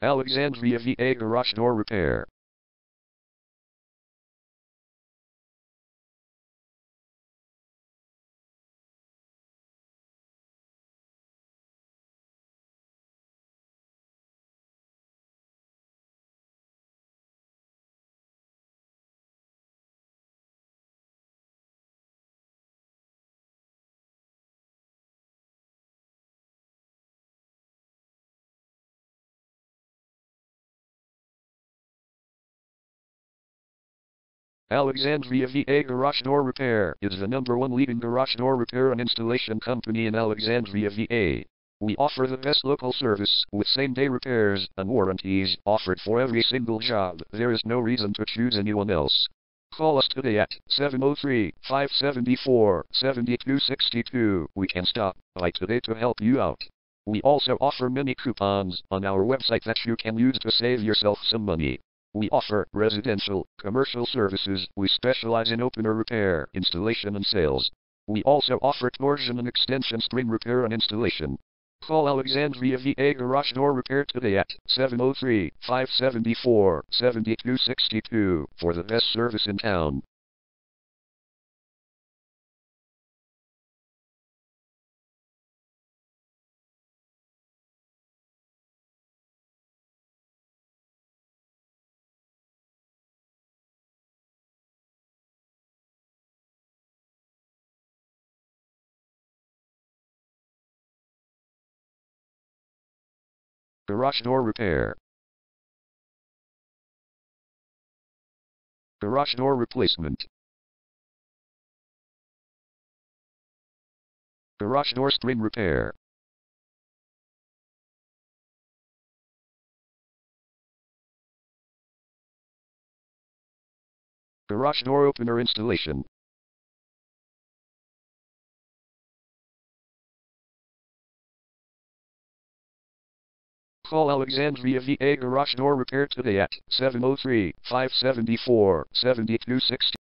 Alexandria VA Garage Door Repair. Alexandria VA Garage Door Repair is the #1 leading garage door repair and installation company in Alexandria, VA. We offer the best local service with same-day repairs and warranties offered for every single job. There is no reason to choose anyone else. Call us today at 703-574-7262. We can stop by today to help you out. We also offer many coupons on our website that you can use to save yourself some money. We offer residential, commercial services. We specialize in opener repair, installation and sales. We also offer torsion and extension string repair and installation. Call Alexandria VA Garage Door Repair today at 703-574-7262 for the best service in town. Garage Door Repair. Garage Door Replacement. Garage Door String Repair. Garage Door Opener Installation. Call Alexandria VA Garage Door Repair today at 703-574-7262.